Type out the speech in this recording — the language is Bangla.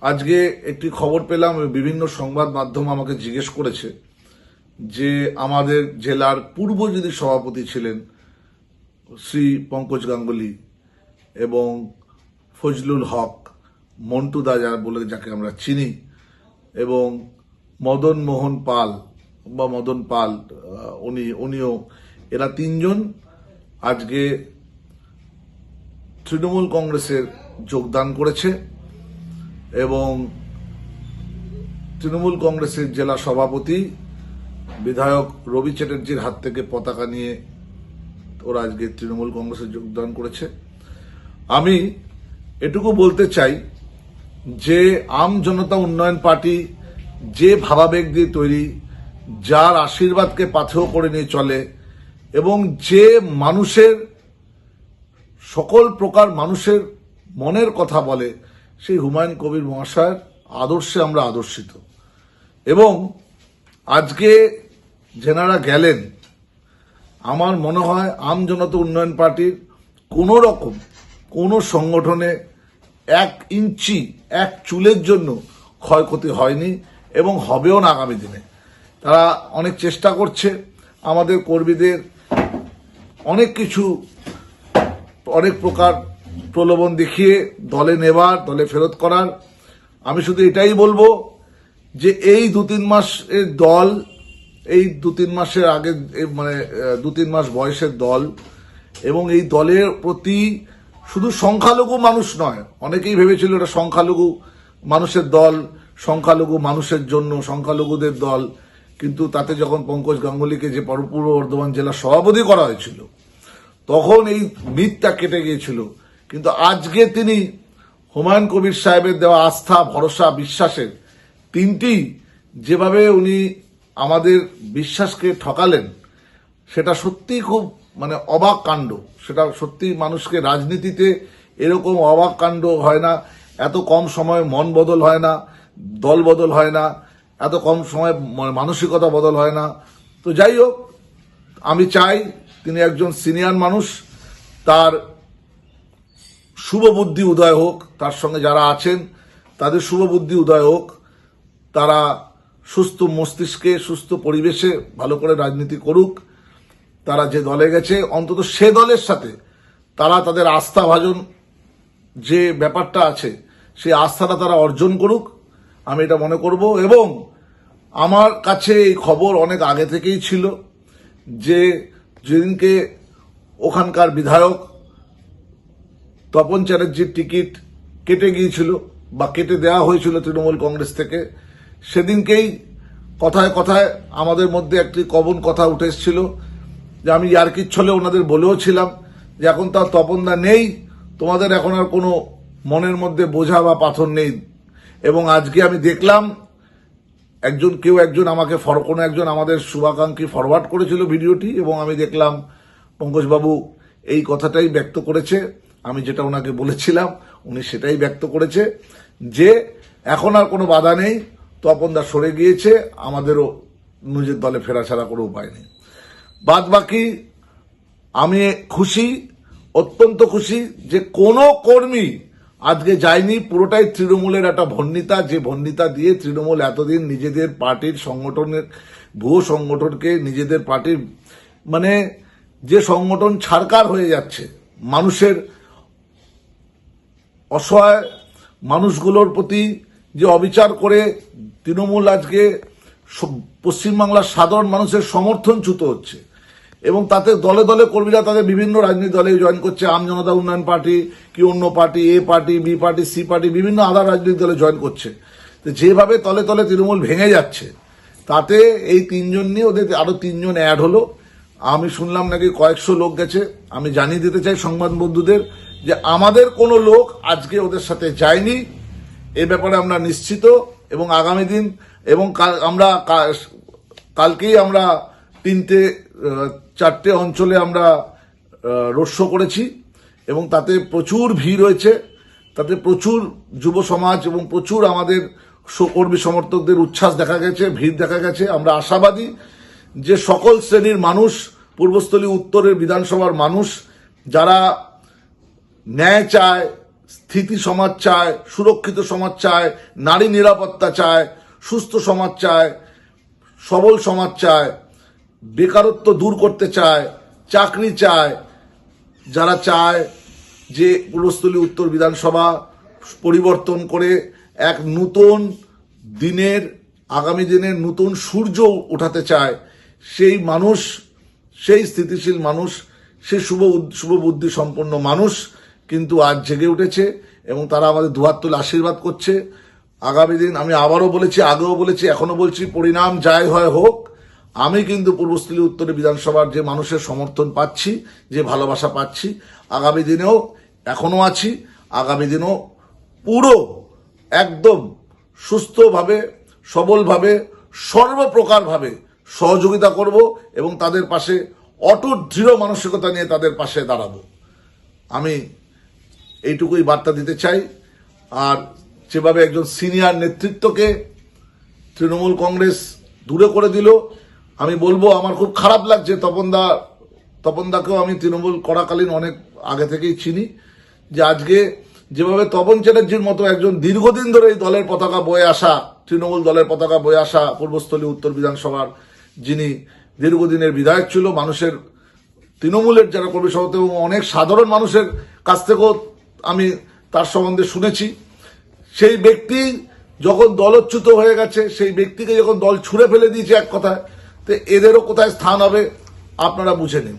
আজকে একটি খবর পেলাম, বিভিন্ন সংবাদ মাধ্যম আমাকে জিজ্ঞেস করেছে যে আমাদের জেলার পূর্ব যদি সভাপতি ছিলেন শ্রী পঙ্কজ গাঙ্গুলি এবং ফজলুল হক, মন্টু দা বলে যাকে আমরা চিনি, এবং মদন মোহন পাল বা মদন পাল, উনিও, এরা তিনজন আজকে তৃণমূল কংগ্রেসের যোগদান করেছে এবং তৃণমূল কংগ্রেসের জেলা সভাপতি বিধায়ক রবি চ্যাটার্জির হাত থেকে পতাকা নিয়ে ওরা আজকে তৃণমূল কংগ্রেসে যোগদান করেছে। আমি এটুকু বলতে চাই যে আম জনতা উন্নয়ন পার্টি যে ভাবাবেগ দিয়ে তৈরি, যার আশীর্বাদকে পাথেয় করে নিয়ে চলে এবং যে মানুষের সকল প্রকার মানুষের মনের কথা বলে, সেই হুমায়ুন কবির মহাশয়ের আদর্শে আমরা আদর্শিত। এবং আজকে যেনারা গেলেন, আমার মনে হয় আম জনতা উন্নয়ন পার্টির কোনো রকম কোনো সংগঠনে 1 ইঞ্চি 1 চুলের জন্য ক্ষয়ক্ষতি হয়নি এবং হবেও না আগামী দিনে। তারা অনেক চেষ্টা করছে আমাদের কর্মীদের অনেক কিছু, অনেক প্রকার প্রলোভন দেখিয়ে দলে নেবার, দলে ফেরত করার। আমি শুধু এটাই বলবো যে এই 2-3 মাসের দল, এই 2-3 মাসের আগে, মানে 2-3 মাস বয়সের দল, এবং এই দলের প্রতি শুধু সংখ্যালঘু মানুষ নয়, অনেকেই ভেবেছিল এটা সংখ্যালঘু মানুষের দল, সংখ্যালঘু মানুষের জন্য সংখ্যালঘুদের দল, কিন্তু তাতে যখন পঙ্কজ গাঙ্গুলিকে যে পূর্ব বর্ধমান জেলা সভাপতি করা হয়েছিল তখন এই মিথটা কেটে গিয়েছিল। কিন্তু আজকে তিনি হুমায়ুন কবির সাহেবের দেওয়া আস্থা, ভরসা, বিশ্বাসের 3টি যেভাবে উনি আমাদের বিশ্বাসকে ঠকালেন, সেটা সত্যি খুব অবাক কাণ্ড। সেটা সত্যি মানুষকে, রাজনীতিতে এরকম অবাক কাণ্ড হয় না, এত কম সময়ে মন বদল হয় না, দল বদল হয় না, এত কম সময়ে মানসিকতা বদল হয় না। তো যাই হোক, আমি চাই তিনি একজন সিনিয়র মানুষ, তার শুভ বুদ্ধি উদয় হোক, তার সঙ্গে যারা আছেন তাদের শুভ বুদ্ধি উদয় হোক, তারা সুস্থ মস্তিষ্কে, সুস্থ পরিবেশে ভালো করে রাজনীতি করুক। তারা যে দলে গেছে, অন্তত সে দলের সাথে তারা তাদের আস্থাভাজন যে ব্যাপারটা আছে, সেই আস্থাটা তারা অর্জন করুক, আমি এটা মনে করব। এবং আমার কাছে এই খবর অনেক আগে থেকেই ছিল যে যেদিনকে ওখানকার বিধায়ক তপন চ্যাটার্জির টিকিট কেটে গিয়েছিল বা কেটে দেওয়া হয়েছিল তৃণমূল কংগ্রেস থেকে, সেদিনকেই কথায় কথায় আমাদের মধ্যে একটি কমন কথা উঠে এসেছিল যে আমি ইয়ার্কির ছলে ওনাদের বলেও ছিলাম যে এখন তো তপনদা নেই, তোমাদের এখন আর কোনো মনের মধ্যে বোঝা বা পাথর নেই। এবং আজকে আমি দেখলাম কেউ একজন আমাকে কোনো একজন আমাদের শুভাকাঙ্ক্ষী ফরওয়ার্ড করেছিল ভিডিওটি, এবং আমি দেখলাম পঙ্কজবাবু এই কথাটাই ব্যক্ত করেছে, আমি যেটা ওনাকে বলেছিলাম উনি সেটাই ব্যক্ত করেছে যে এখন আর কোনো বাধা নেই, তপনদা সরে গিয়েছে, আমাদেরও নিজের দলে ফেরা ছাড়া কোনো উপায় নেই। বাদ বাকি আমি খুশি, অত্যন্ত খুশি যে কোনো কর্মী আজকে যায়নি, পুরোটাই তৃণমূলের একটা ভন্ডিতা, যে ভন্ডিতা দিয়ে তৃণমূল এতদিন নিজেদের পার্টির সংগঠনের, ভুয়ো সংগঠনকে নিজেদের পার্টির, যে সংগঠন ছারকার হয়ে যাচ্ছে, মানুষের অসহায় মানুষগুলোর প্রতি যে অবিচার করে তৃণমূল আজকে পশ্চিমবাংলার সাধারণ মানুষের সমর্থনচ্যুত হচ্ছে, এবং তাতে দলে দলে কর্মীরা তাদের বিভিন্ন রাজনৈতিক দলে জয়েন করছে, আম জনতা উন্নয়ন পার্টি কি অন্য party, A party, B party, C party, বিভিন্ন আধার রাজনৈতিক দলে জয়েন করছে। তো যেভাবে তলে তলে তৃণমূল ভেঙে যাচ্ছে, তাতে এই 3 জন নিয়ে ওদের আরো 3 জন অ্যাড হলো। আমি শুনলাম নাকি কয়েকশো লোক গেছে। আমি জানিয়ে দিতে চাই সংবাদ বন্ধুদের যে আমাদের কোনো লোক আজকে ওদের সাথে যায়নি, এ ব্যাপারে আমরা নিশ্চিত। এবং আগামী দিন, এবং আমরা কালকেই আমরা 4টে অঞ্চলে আমরা রোড শো করেছি, এবং তাতে প্রচুর ভিড় হয়েছে, তাতে প্রচুর যুব সমাজ এবং প্রচুর আমাদের কর্মী সমর্থকদের উচ্ছ্বাস দেখা গেছে, ভিড় দেখা গেছে। আমরা আশাবাদী যে সকল শ্রেণীর মানুষ, পূর্বস্থলী উত্তরের বিধানসভার মানুষ যারা ন্যায় চায়, স্থিতি সমাজ চায়, সুরক্ষিত সমাজ চায়, নারী নিরাপত্তা চায়, সুস্থ সমাজ চায়, সবল সমাজ চায়, বেকারত্ব দূর করতে চায়, চাকরি চায়, যারা চায় যে পূর্বস্থলী উত্তর বিধানসভা পরিবর্তন করে এক নতুন দিনের, আগামী দিনের নতুন সূর্য উঠাতে চায়, সেই মানুষ, সেই স্থিতিশীল মানুষ, সেই শুভ বুদ্ধি সম্পন্ন মানুষ কিন্তু আজ জেগে উঠেছে এবং তারা আমাদের দুহাত তুলে আশীর্বাদ করছে। আগামী দিন, আমি আবারও বলেছি, আগেও বলেছি, এখনো বলছি, পরিণাম যাই হয় হোক, আমি কিন্তু পূর্বস্থলী উত্তরে বিধানসভার যে মানুষের সমর্থন পাচ্ছি, যে ভালোবাসা পাচ্ছি, আগামী দিনেও এখনো আছি, আগামী দিনেও পুরো একদম সুস্থভাবে, সবলভাবে, সর্বপ্রকারভাবে সহযোগিতা করব এবং তাদের পাশে অটুট দৃঢ় মানসিকতা নিয়ে তাদের পাশে দাঁড়াবো। আমি এইটুকুই বার্তা দিতে চাই। আর যেভাবে একজন সিনিয়র নেতৃত্বকে তৃণমূল কংগ্রেস দূরে করে দিল, আমি বলবো আমার খুব খারাপ লাগছে। তপনদাকেও আমি তৃণমূল করাকালীন অনেক আগে থেকেই চিনি, যে আজকে যেভাবে তপন চ্যাটার্জির মতো একজন দীর্ঘদিন ধরে এই দলের পতাকা বয়ে আসা, তৃণমূল দলের পতাকা বয়ে আসা পূর্বস্থলী উত্তর বিধানসভার যিনি দীর্ঘদিনের বিধায়ক ছিল, মানুষের, তৃণমূলের যারা কর্মী সভাপতি এবং অনেক সাধারণ মানুষের কাছ থেকেও আমি তার সম্বন্ধে শুনেছি, সেই ব্যক্তি যখন দলচ্যুত হয়ে গেছে, সেই ব্যক্তিকে যখন দল ছুঁড়ে ফেলে দিয়েছে এক কথায়, তো এদেরও কোথায় স্থান হবে আপনারা বুঝে নিন।